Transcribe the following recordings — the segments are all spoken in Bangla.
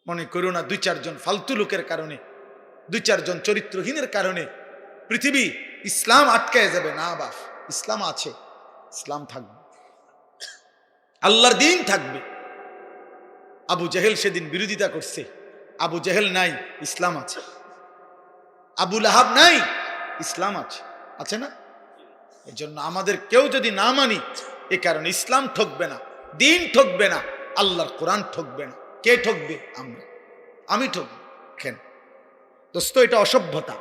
মনে করো না 2-4 জন ফালতু লোকের কারণে, 2-4 জন চরিত্রহীনের কারণে পৃথিবী ইসলাম আটকায় যাবে না। বাপ, ইসলাম আছে, ইসলাম থাকবে, আল্লাহর দিন থাকবে। আবু জেহেল সেদিন বিরোধিতা করছে, আবু জেহেল নাই, ইসলাম আছে। আবু লাহাব নাই, ইসলাম আছে, আছে না? এই জন্য আমাদের কেউ যদি না মানি, এ কারণে ইসলাম ঠকবে না, দিন ঠকবে না, আল্লাহর কোরআন ঠকবে না। কে ঠকবে? আমরা, আমি ঠকব কেন? দোস্ত, এটা অসভ্যতা।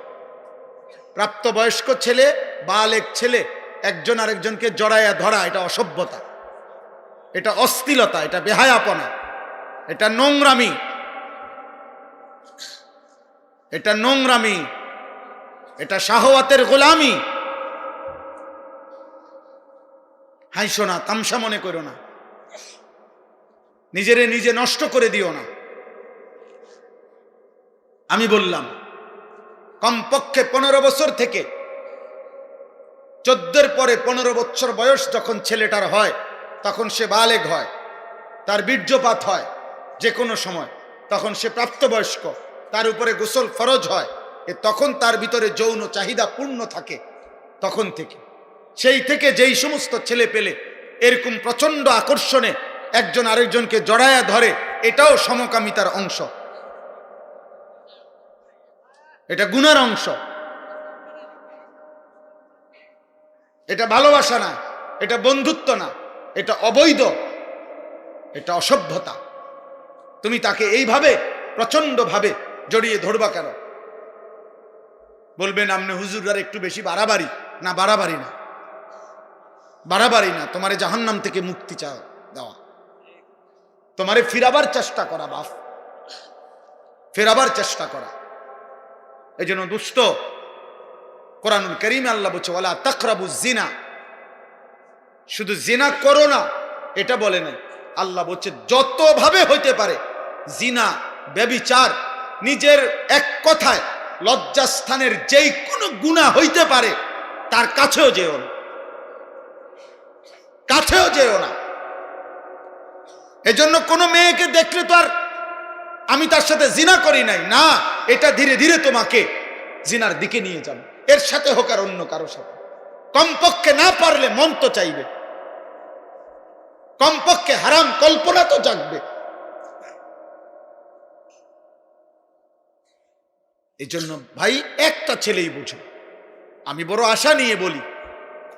প্রাপ্তবয়স্ক ছেলে, বালেক ছেলে একজন আরেকজনকে জড়াইয়া ধরা, এটা অসভ্যতা, এটা অশ্লীলতা, এটা বেহায়াপনা, এটা নোংরামি, এটা নোংরামি, এটা শাহওয়াতের গোলামি। হাইসো না, তামসা মনে করো না, নিজেরে নিজে নষ্ট করে দিও না। আমি বললাম কমপক্ষে 15 বছর থেকে 14-এর পরে 15 বছর বয়স যখন ছেলেটার হয়, তখন সে বালেগ হয়, তার বীর্যপাত হয় যে কোনো সময়, তখন সে প্রাপ্তবয়স্ক, তার উপরে গোসল ফরজ হয়, তখন তার ভিতরে যৌন চাহিদা পূর্ণ থাকে। তখন থেকে, সেই থেকে যেই সমস্ত ছেলে পেলে এরকম প্রচন্ড আকর্ষণে একজন আরেকজনকে জড়ায়া ধরে, এটাও সমকামিতার অংশ, এটা গুনার অংশ, এটা ভালোবাসা না, এটা বন্ধুত্ব না, এটা অবৈধ, এটা অসভ্যতা। তুমি তাকে এইভাবে প্রচন্ড ভাবে জড়িয়ে ধরবা কেন? বলবেন আপনি হুজুররা একটু বেশি বাড়াবাড়ি। না, বাড়াবাড়ি না, বাড়াবাড়ি না, তোমারে জাহান্নাম থেকে মুক্তি চাও দেওয়া, তোমারে ফিরাবার চেষ্টা করা, বাপ, ফেরাবার চেষ্টা করা। এই জন্য দুষ্ট, কোরআনুল কারীমে আল্লাহ বলছে ওয়ালা তাকরাবুজ জিনা, শুধু জিনা করো না এটা বলে না, আল্লাহ বলছে যত ভাবে হইতে পারে জিনা, ব্যভিচার, নিজের এক কথায় লজ্জাস্থানের যেই কোনো গুনাহ হইতে পারে তার কাছেও যেও না, কাছেও যেও না। এজন্য কোনো মেয়েকে দেখলে তো আর আমি তার সাথে জিনা করি নাই না, এটা ধীরে ধীরে তোমাকে জিনার দিকে নিয়ে যাবে, এর সাথে হোক আর অন্য কারো সাথে। কমপক্ষে না পারলে মন তো চাইবে, কমপক্ষে হারাম কল্পনা তো জাগবে। এই জন্য ভাই, একটা ছেলেই বুঝো, আমি বড় আশা নিয়ে বলি,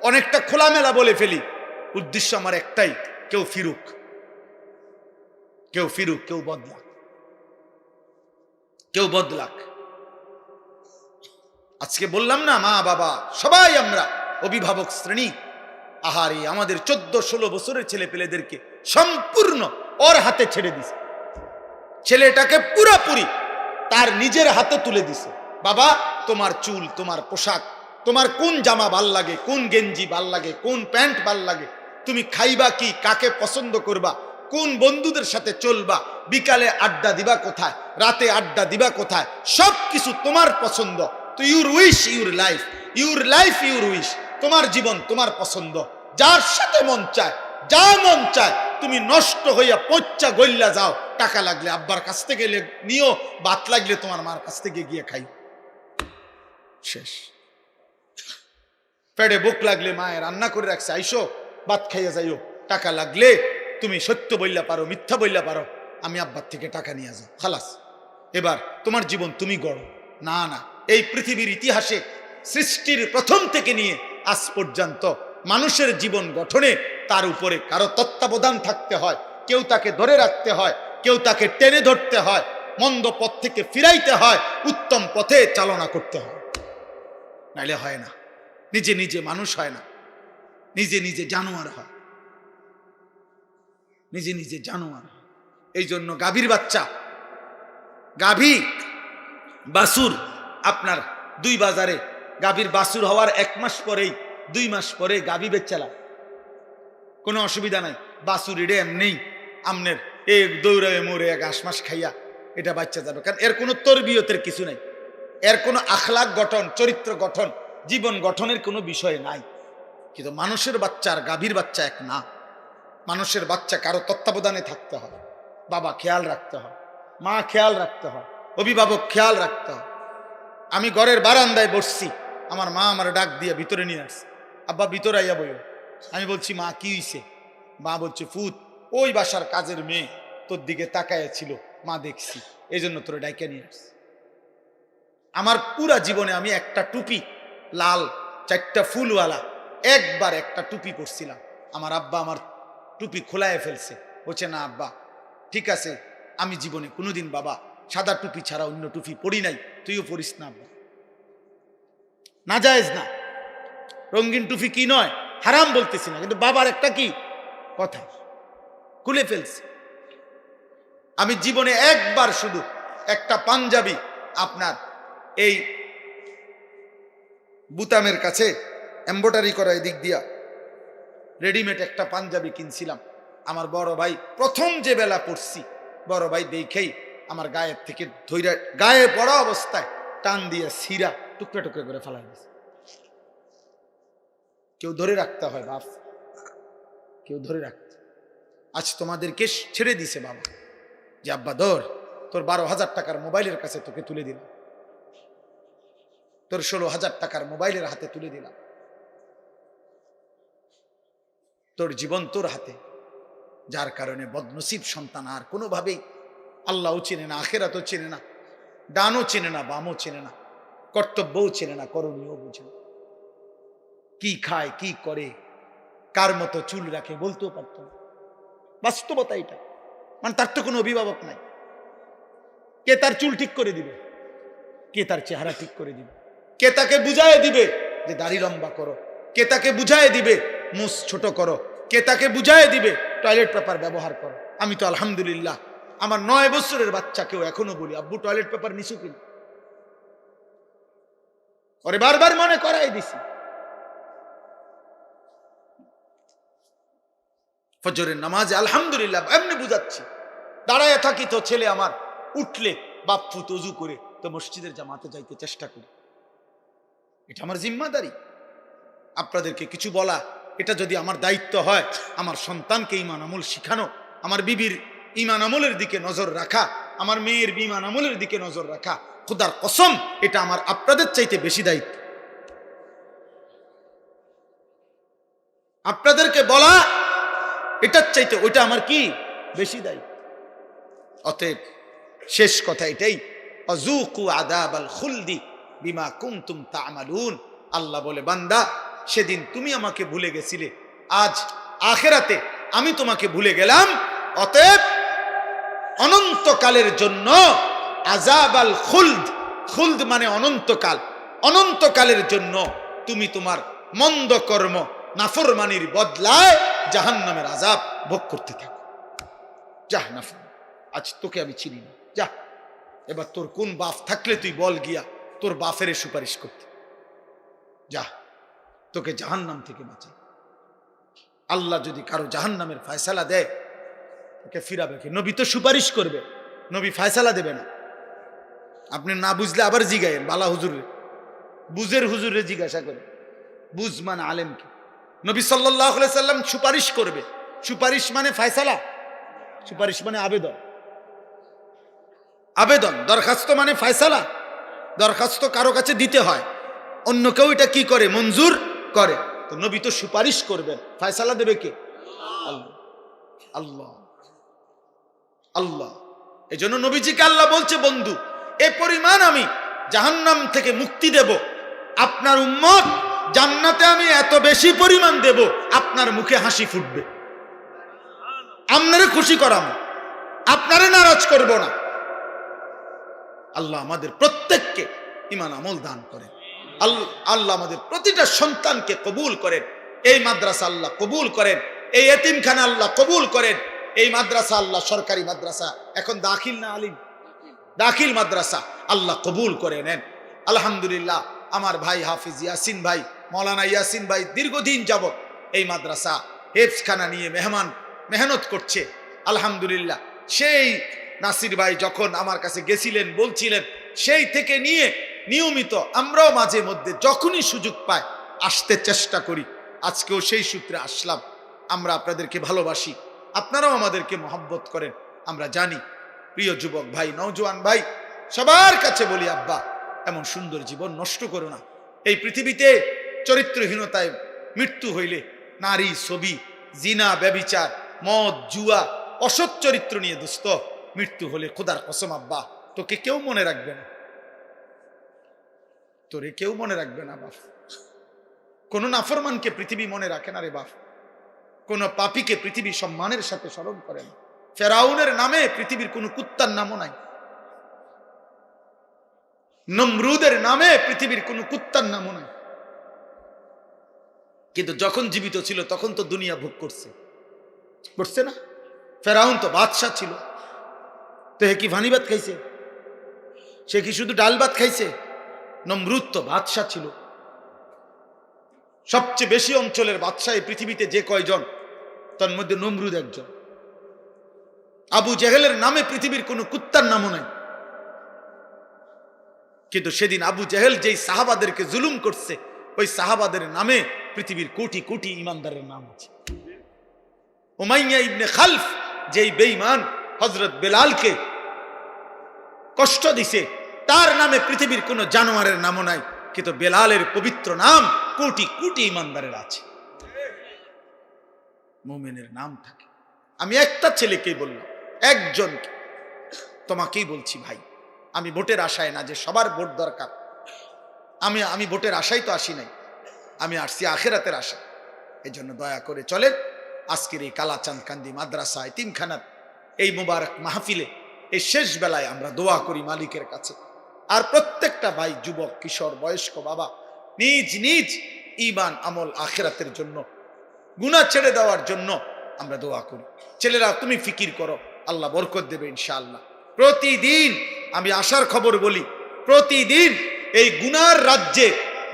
অনেকটা খোলামেলা বলে ফেলি, উদ্দেশ্য আমার একটাই, কেউ ফিরুক, কেউ ফিরুক, কেউ বদলাক, কেউ বদলাক। আজকে বললাম না, মা বাবা সবাই আমরা অভিভাবক শ্রেণী, আহারে আমাদের 14-16 বছরের ছেলে পেলেদেরকে সম্পূর্ণ ওর হাতে ছেড়ে দিছে, ছেলেটাকে পুরোপুরি তার নিজের হাতে তুলে দিছে। বাবা, তোমার চুল, তোমার পোশাক, তোমার কোন জামা ভাল লাগে, কোন গেঞ্জি ভাল লাগে, কোন প্যান্ট ভাল লাগে, তুমি খাইবা কি, কাকে পছন্দ করবা, কোন বন্ধুদের সাথে চলবা, বিকালে আড্ডা দিবা কোথায়, রাতে আড্ডা দিবা কোথায়, সব কিছু তোমার পছন্দ। তো your wish your life, your life your wish, তোমার জীবন তোমার পছন্দ, যার সাথে মন চায়, যা মন চায়, তুমি নষ্ট হইয়া পচ্চা গইল্লা যাও, টাকা লাগলে আব্বার কাছ থেকে নিও, ভাত লাগলে তোমার মার কাছ থেকে গিয়ে খাই, শেষ। পেটে বুক লাগলে মায়ের রান্না করে রাখছে, আইসো ভাত খাইয়া যাইও, টাকা লাগলে তুমি সত্য বললা পারো, মিথ্যা বললা পারো, আমি আব্বার থেকে টাকা নিয়ে যাও, খালাস, এবার তোমার জীবন তুমি গড়ো। না না, এই পৃথিবীর ইতিহাসে সৃষ্টির প্রথম থেকে নিয়ে আজ পর্যন্ত মানুষের জীবন গঠনে তার উপরে কারো তত্ত্বাবধান থাকতে হয়, কেউ তাকে ধরে রাখতে হয়, কেউ তাকে টেনে ধরতে হয়, মন্দ পথ থেকে ফিরাইতে হয়, উত্তম পথে চালনা করতে হয়, নাইলে হয় না। নিজে নিজে মানুষ হয় না, নিজে নিজে জানোয়ার হয়, নিজে নিজে জানোয়ার হয়। এই জন্য গাভীর বাচ্চা, গাভী বাছুর, আপনার 2 বাজারে গাভীর বাছুর হওয়ার 1 মাস পরেই 2 মাস পরে গাভী বেচালা, কোনো অসুবিধা নাই। বাছুর এড়ে এমনি আমনের দৌড়ায় মোড়ে 1 মাস খাইয়া এটা বাচ্চা যাবে, কারণ এর কোনো তরবিয়তের কিছু নাই, এর কোনো আখলাক গঠন, চরিত্র গঠন, জীবন গঠনের কোনো বিষয় নাই। কিন্তু মানুষের বাচ্চা আর গাভীর বাচ্চা এক না। মানুষের বাচ্চা কারো তত্ত্বাবধানে থাকতে হয়, বাবা খেয়াল রাখতে হয়, মা খেয়াল রাখতে হয়, অভিভাবক খেয়াল রাখতে হয়। আমি ঘরের বারান্দায় বসছি, আমার মা আমার ডাক দিয়ে ভিতরে নিয়ে আসছে, আব্বা ভিতরে আইয়া বইও। আমি বলছি মা কি হইছে? মা বলছে ফুত ওই বাসার কাজের মেয়ে তোর দিকে তাকায়া ছিল, মা দেখছি, এই জন্য তোর ডাইকে নিয়ে আসছে। আমার পুরা জীবনে আমি একটা টুপি লাল 4টা ফুলওয়ালা একবার একটা টুপি পরছিলাম। আমার আব্বা আমার টুপি খোলায় ফেলছে, বলছে না আব্বা ঠিক আছে, আমি জীবনে কোনোদিন বাবা সাদা টুপি ছাড়া অন্য টুপি পরি নাই, তুইও পরিস না আব্বা। না জায়েজ না, রঙিন টুপি কি নয়, হারাম বলতেছি না, কিন্তু বাবার একটা কি কথা, খুলে ফেলছে। আমি জীবনে একবার শুধু একটা পাঞ্জাবি আপনার এই বুতামের কাছে এমব্রয়ডারি করা এদিক দিয়া রেডিমেড একটা পাঞ্জাবি কিনছিলাম। আমার বড় ভাই প্রথম যে বেলা পড়ছি, বড় ভাই দেখেই আমার গায়ের থেকে ধৈর্য, গায়ে পড়া অবস্থায় টান দিয়ে সিরা টুকরা টুকরা করে ফেলাই দিয়েছে। কেউ ধরে রাখতে হয় বাপ, কেউ ধরে রাখতে। আজ তোমাদেরকে ছেড়ে দিছে বাবা, যে আব্বা ধর তোর 12,000 টাকার মোবাইলের কাছে তোকে তুলে দিলাম, তোর 16,000 টাকার মোবাইলের হাতে তুলে দিলাম, তোর জীবন তোর হাতে। যার কারণে বদনসিব সন্তান আর কোনোভাবেই আল্লাহও চেনে না, আখেরাতও চেনে না, ডানও চেনে না, বামও চেনে না, কর্তব্যও চেনে না, করণীয় বুঝে না, কি খায় কি করে কার মতো চুল রাখে বলতেও পারত না। বাস্তবতা এটা, মানে তার তো কোনো অভিভাবক নাই। কে তার চুল ঠিক করে দিবে? কে তার চেহারা ঠিক করে দিবে? কে তাকে বুঝায় দিবে যে দাড়ি লম্বা করো? কে তাকে বুঝায় দিবে মুছ ছোট করো? কে তাকে বুঝায় দিবে টয়লেট পেপার ব্যবহার করো? আমি তো আলহামদুলিল্লাহ আমার 9 বছরের বাচ্চাকেও এখনো বলি আব্বু টয়লেট পেপার নিছু কিনা, ওরে বারবার মনে করাই দিছি। ফজরের নামাজে আলহামদুলিল্লাহ এমনি বুঝাচ্ছি, দাঁড়ায় থাকি তো ছেলে আমার উঠলে বাপ্পু তজু করে তো মসজিদের জামাতে যাইতে চেষ্টা করি। এটা আমার জিম্মাদারি। আপনাদেরকে কিছু বলা, এটা যদি আমার দায়িত্ব হয়, আমার সন্তানকে ঈমান আমল শিখানো, আমার বিবির ঈমান আমলের দিকে নজর রাখা, আমার মেয়ের ঈমান আমলের দিকে নজর রাখা, খোদার কসম এটা আমার আপনাদের চাইতে বেশি দায়িত্ব। আপনাদেরকে বলা এটার চাইতে ওইটা আমার কি বেশি দায়িত্ব। অতএব শেষ কথা এটাই, আযুকু আযাবাল খুলদি বিমা কুনতুম তা'মালুন। আল্লাহ বলে বান্দা সেদিন তুমি আমাকে ভুলে গেছিলে, আজ আখিরাতে আমি তোমাকে ভুলে গেলাম, অতএব অনন্তকালের জন্য আযাবাল খুলদ, খুলদ মানে অনন্তকাল, অনন্তকালের জন্য তুমি তোমার মন্দ কর্ম নাফরমানির বদলায় জাহান্নামের আযাব ভোগ করতে থাকো। যা নাফরমান, আজ তোকে আমি চিনি না, যা এবার তোর কোন বাপ থাকলে তুই বল গিয়া তোর বাপের সুপারিশ করতে, যা তোকে জাহান্নাম থেকে বাঁচাই। আল্লাহ যদি কারো জাহান্নামের ফয়সালা দেয় তাকে ফিরাবে কে? নবী তো সুপারিশ করবে, নবী ফয়সালা দেবে না। আপনি না বুঝলে আবার জিগায়েন বালা হুজুরে, বুঝের হুজুরে জিজ্ঞাসা করে, বুঝমান আলেমকে। নবী সাল্লাল্লাহু আলাইহি সাল্লাম সুপারিশ করবে। সুপারিশ মানে ফয়সালা, সুপারিশ মানে আবেদন, আবেদন। দরখাস্ত মানে ফয়সালা। দরখাস্ত কারো কাছে দিতে হয়, অন্য কেউ এটা কি করে? মঞ্জুর করে। তো নবী তো সুপারিশ করবেন, ফয়সালা দেবে কে? আল্লাহ। আল্লাহ আল্লাহ। এই জন্য নবীজিকে আল্লাহ বলছে, বন্ধু এ পরিমাণ আমি জাহান্নাম থেকে মুক্তি দেব, আপনার উম্মত জান্নাতে আমি এত বেশি পরিমাণ দেব, আপনার মুখে হাসি ফুটবে, আপনারে খুশি করাবো, আপনারে নারাজ করব না। আল্লাহ আমাদের প্রত্যেককে ঈমান আমল দান করেন। আল্লাহ আমাদের প্রতিটা সন্তানকে কবুল করেন। এই মাদ্রাসা আল্লাহ কবুল করেন, এই এতিমখানা আল্লাহ কবুল করেন। এই মাদ্রাসা আল্লাহ সরকারি মাদ্রাসা, এখন দাখিল না আলিম, দাখিল মাদ্রাসা আল্লাহ কবুল করে নেন। আলহামদুলিল্লাহ আমার ভাই হাফিজ ইয়াসিন ভাই, মৌলানা ইয়াসিন ভাই দীর্ঘদিন যাবত এই মাদ্রাসা হেফজখানা নিয়ে মেহনত করছে। আলহামদুলিল্লাহ সেই নাসির ভাই যখন আমার কাছে গেছিলেন বলছিলেন, সেই থেকে নিয়ে নিয়মিত আমরাও মাঝে মধ্যে যখনই সুযোগ পাই আসতে চেষ্টা করি। আজকেও সেই সূত্রে আসলাম। আমরা আপনাদেরকে ভালোবাসি, আপনারাও আমাদেরকে মহব্বত করেন, আমরা জানি। প্রিয় যুবক ভাই, নওজোয়ান ভাই, সবার কাছে বলি, আব্বা এমন সুন্দর জীবন নষ্ট করো না। এই পৃথিবীতে চরিত্রহীনতায় মৃত্যু হইলে নারী, ছবি, জিনা, ব্যভিচার, মদ, জুয়া, অসৎ চরিত্র নিয়ে দোস্ত মৃত্যু হলে খোদার কসম আব্বা তোকে কেউ মনে রাখবে না, তোরে কেউ মনে রাখবে না বাপ। কোন নাফরমানকে পৃথিবী মনে রাখে না রে বাপ। কোন পাপীকে পৃথিবী সম্মানের সাথে স্মরণ করে না। ফেরাউনের নামে পৃথিবীর কোন কুত্তার নামও নাই, নমরুদের নামে পৃথিবীর কোন কুত্তার নামও নাই। কিন্তু যখন জীবিত ছিল তখন তো দুনিয়া ভোগ করছে না? ফেরাউন তো বাদশাহ ছিল, তো হে কি ভানি ভাত খাইছে? সে কি শুধু ডাল ভাত খাইছে? নমরুদ তো বাদশাহ ছিল। সবচেয়ে বেশি অঞ্চলের বাদশাহ এই পৃথিবীতে যে কয়জন, তার মধ্যে নমরুদ একজন। আবু জেহেলের নামে পৃথিবীর কোন কুত্তার নামও নাই। কিন্তু সেদিন আবু জেহেল যেই সাহাবাদেরকে জুলুম করছে, ওই সাহাবাদের নামে পৃথিবীর কোটি কোটি ইমানদারের নাম আছে। উমাইয়া ইবনে খালফ যেই বেঈমান হযরত বেলালকে কষ্ট দিছে, তার নামে পৃথিবীর কোন জানোয়ারের নামও নাই, কিন্তু বেলালের পবিত্র নাম কোটি কোটি ইমানদারের আছে। মুমিনের নাম থাকে। আমি একটা ছেলেকেই বললাম, একজনকে, তোমাকেই বলছি ভাই, আমি ভোটের আশায় না যে সবার ভোট দরকার, আমি ভোটের আশায় তো আসি নাই, আমি আসছি আখিরাতের আশা। এই জন্য দয়া করে চলেন আজকের এই কালাচাঁদ কান্দি মাদ্রাসা এতিমখানার এই মুবারক মাহফিলে এই শেষ বেলায় আমরা দোয়া করি মালিকের কাছে। আর প্রত্যেকটা ভাই, যুবক, কিশোর, বয়স্ক বাবা নিজ নিজ ঈমান, আমল, আখিরাতের জন্য, গুনাহ ছেড়ে দেওয়ার জন্য আমরা দোয়া করি। ছেলেরা তুমি ফিকির করো, আল্লাহ বরকত দেবে ইনশাআল্লাহ। প্রতিদিন আমি আশার খবর বলি, প্রতিদিন এই গুনার রাজ্যে,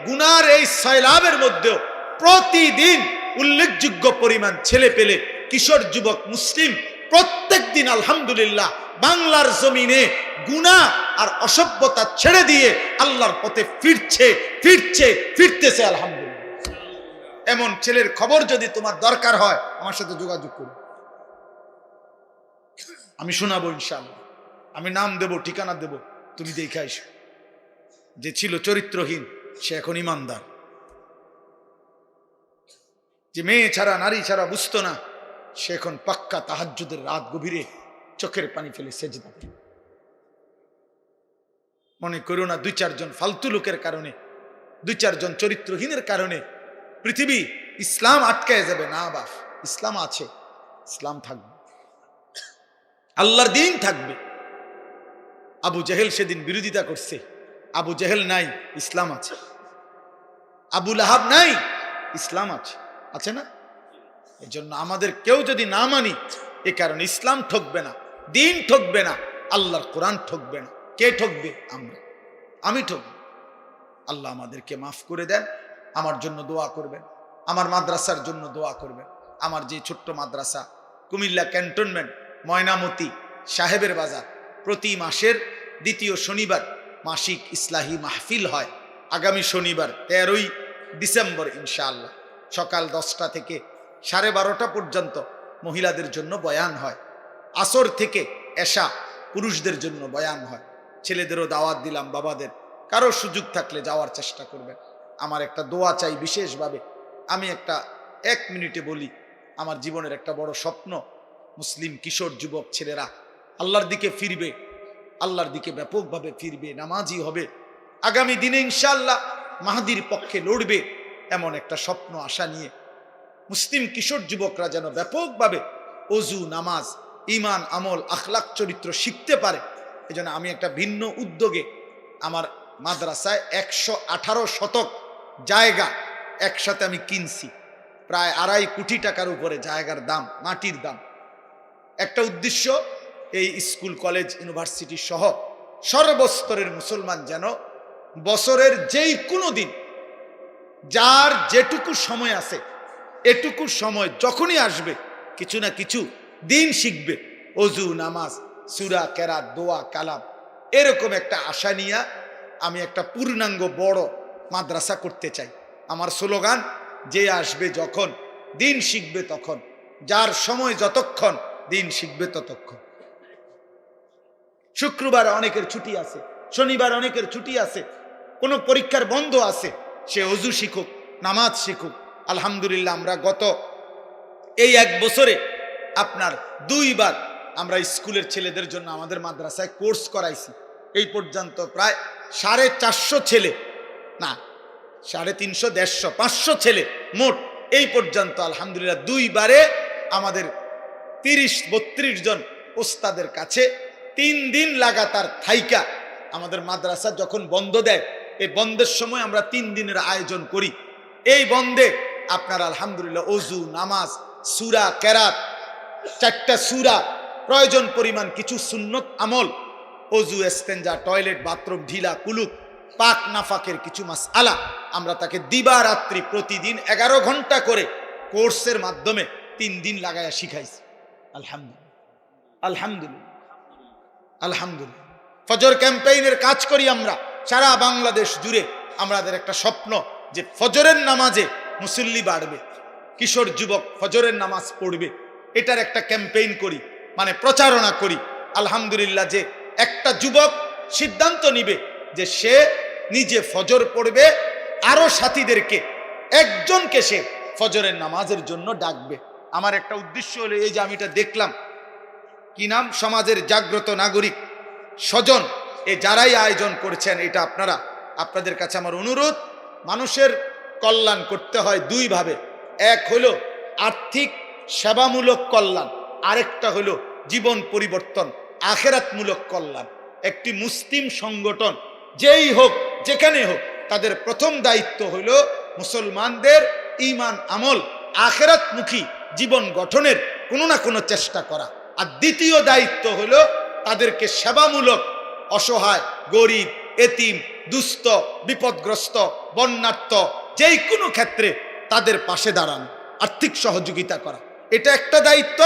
গুনার এই সয়লাবের মধ্যেও প্রতিদিন উল্লেখযোগ্য পরিমাণ ছেলে পেলে, কিশোর, যুবক, মুসলিম প্রত্যেক দিন আলহামদুলিল্লাহ বাংলার জমিনে গুনাহ আর অসভ্যতা ছেড়ে দিয়ে আল্লাহর পথে ফিরতেছে আলহামদুলিল্লাহ। এমন ছেলের খবর যদি তোমার দরকার হয় আমার সাথে যোগাযোগ করো, আমি শোনাবো ইনশাআল্লাহ। আমি নাম দেব, ঠিকানা দেব, তুমি দেখে আইসো। যে ছিল চরিত্রহীন সে এখন ইমানদার। যে মেয়ে ছাড়া, নারী ছাড়া বুঝতো না, সে এখন পাক্কা তাহাজ্জুদের রাত গভীরে চোখের পানি ফেলে সেজদা করে। মনে করো না 2-4 জন ফালতু লোকের কারণে, 2-4 জন চরিত্রহীনের কারণে পৃথিবী, ইসলাম আটকায় যাবে না বাপ। ইসলাম আছে, ইসলাম থাকবে, আল্লাহর দ্বীন থাকবে। আবু জেহেল সেদিন বিরোধিতা করছে, আবু জেহেল নাই, ইসলাম আছে। আবু লাহাব নাই, ইসলাম আছে, আছে না? এই জন্য আমাদের কেউ যদি না মানি, এ কারণে ইসলাম ঠকবে না, দ্বীন ঠকবে না, আল্লাহর কোরআন ঠকবে না। কে ঠকবে? আমরা, আমি ঠকব। আল্লাহ আমাদেরকে মাফ করে দেন। আমার জন্য দোয়া করবেন, আমার মাদ্রাসার জন্য দোয়া করবেন। আমার যে ছোট্ট মাদ্রাসা কুমিল্লা ক্যান্টনমেন্ট ময়নামতি সাহেবের বাজার, প্রতি মাসের 2য় শনিবার মাসিক ইসলাহি মাহফিল হয়। আগামী শনিবার 13ই ডিসেম্বর ইনশাআল্লাহ সকাল 10টা থেকে 12:30 পর্যন্ত মহিলাদের জন্য বয়ান হয়। আসর থেকে এশা পুরুষদের জন্য বয়ান হয়। ছেলেদেরও দাওয়াত দিলাম, বাবাদের কারো সুযোগ থাকলে যাওয়ার চেষ্টা করবেন। আমার একটা দোয়া চাই বিশেষভাবে। আমি একটা 1 মিনিটে বলি, আমার জীবনের একটা বড় স্বপ্ন, মুসলিম কিশোর যুবক ছেলেরা আল্লাহর দিকে ফিরবে, আল্লাহর দিকে ব্যাপকভাবে ফিরবে, নামাজি হবে, আগামী দিনে ইনশাআল্লাহ মাহদির পক্ষে লড়বে, এমন একটা স্বপ্ন আশা নিয়ে মুসলিম কিশোর যুবকরা যেন ব্যাপকভাবে ওযু, নামাজ, ঈমান, আমল, আখলাক, চরিত্র শিখতে পারে। এজন্য আমি একটা ভিন্ন উদ্যোগে আমার মাদ্রাসায় 118 শতক জায়গা একসাথে আমি কিনছি, প্রায় 2.5 কোটি টাকার উপরে জায়গার দাম, মাটির দাম। একটা উদ্দেশ্য, এই স্কুল, কলেজ, ইউনিভার্সিটি সহ সর্বস্তরের মুসলমান যেন বছরের যেই কোনো দিন, যার যেটুকু সময় আছে, এটুকু সময় যখনই আসবে কিছু না কিছু দিন শিখবে, ওযু, নামাজ, সূরা, কেরাত, দোয়া, কালাম, এরকম একটা আশা নিয়ে আমি একটা পূর্ণাঙ্গ বড় মাদ্রাসা করতে চাই। আমার স্লোগান, যে আসবে যখন, দিন শিখবে তখন, যার সময় যতক্ষণ, দিন শিখবে ততক্ষণ। শুক্রবার অনেকের ছুটি আছে, শনিবার অনেকের ছুটি আছে, কোনো পরীক্ষার বন্ধ আছে, সে ওযু শিখুক, নামাজ শিখুক। আলহামদুলিল্লাহ আমরা গত এই 1 বছরে আপনার 2 বার আমরা স্কুলের ছেলেদের জন্য আমাদের মাদ্রাসায় কোর্স করাইছি। এই পর্যন্ত প্রায় 450 ছেলে, না 350, 150, 500 ছেলে মোট এই পর্যন্ত আলহামদুলিল্লাহ 2 বারে আমাদের 30-32 জন ওস্তাদের কাছে 3 দিন লাগাতার থাইকা। আমাদের মাদ্রাসা যখন বন্ধ দেয়, এই বন্ধের সময় আমরা 3 দিনের আয়োজন করি। এই বন্ধে আপনার আলহামদুলিল্লাহ ওযু, নামাজ, সূরা কেরাত, 4টা সূরা, প্রয়োজন পরিমাণ কিছু সুন্নত আমল, ওযু, ইস্তেঞ্জা, টয়লেট, বাথরুম, ঢিলা, কুলুপ, পাক নাফাকের কিছু মাসআলা আমরা তাকে দিবারাত্রি প্রতিদিন 11 ঘন্টা করে কোর্সের মাধ্যমে 3 দিন লাগায়া শিখাইছি। আলহামদুলিল্লাহ, আলহামদুলিল্লাহ, আলহামদুলিল্লাহ। ফজর ক্যাম্পেইনের কাজ করি আমরা সারা বাংলাদেশ জুড়ে। আমাদের একটা স্বপ্ন যে ফজরের নামাজে মুসল্লি বাড়বে, কিশোর যুবক ফজরের নামাজ পড়বে, এটার একটা ক্যাম্পেইন করি, মানে প্রচারণা করি। আলহামদুলিল্লাহ, যে একটা যুবক সিদ্ধান্ত নিবে যে সে নিজে ফজর পড়বে, আরো সাথীদেরকে, একজনকে সে ফজরের নামাজের জন্য ডাকবে। আমার একটা উদ্দেশ্য হলো এই যে আমি এটা দেখলাম, কি নাম, সমাজের জাগ্রত নাগরিক স্বজন, যারাই আয়োজন করছেন, এটা আপনাদের কাছে আমার অনুরোধ, মানুষের কল্যাণ করতে হয় 2 ভাবে। এক হলো আর্থিক সেবামূলক কল্যাণ, আরেকটা হলো জীবন পরিবর্তন, আখিরাতমূলক কল্যাণ। একটি মুসলিম সংগঠন যেই হোক, যেখানে হোক, তাদের প্রথম দায়িত্ব হলো মুসলমানদের ঈমান, আমল, আখিরাতমুখী জীবন গঠনের কোনো না কোনো চেষ্টা করা। আর দ্বিতীয় দায়িত্ব হলো তাদেরকে সেবামূলক, অসহায়, গরিব, এতিম, দুস্থ, বিপদগ্রস্ত, বন্যার্ত, যেই কোনো ক্ষেত্রে তাদের পাশে দাঁড়ানো, আর্থিক সহযোগিতা করা, এটা একটা দায়িত্ব।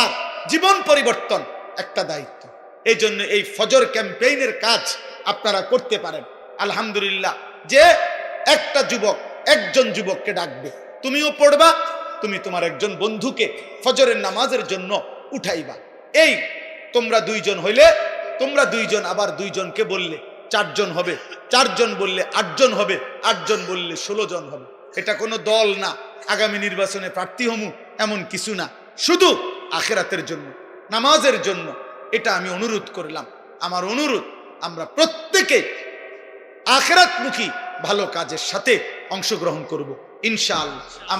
আর জীবন পরিবর্তন একটা দায়িত্ব। এই জন্য এই ফজর ক্যাম্পেইনের কাজ আপনারা করতে পারেন। আলহামদুলিল্লাহ, যে একটা যুবক একজন যুবককে ডাকবে, তুমিও পড়বা, তুমি তোমার একজন বন্ধুকে ফজরের নামাজের জন্য উঠাইবা। এই তোমরা 2 জন হইলে, তোমরা 2 জন আবার 2 জনকে বললে 4 জন হবে, 4 জন বললে 8 জন হবে, 8 জন বললে 16 জন হবে। এটা কোনো দল না, আগামী নির্বাচনে প্রার্থী হমু এমন কিছু না, শুধু আখিরাতের জন্য, নামাজের জন্য। এটা আমি অনুরোধ করলাম। আমার অনুরোধ, আমরা প্রত্যেকে আখিরাতমুখী ভালো কাজের সাথে অংশগ্রহণ করব ইনশাআল্লাহ। আমার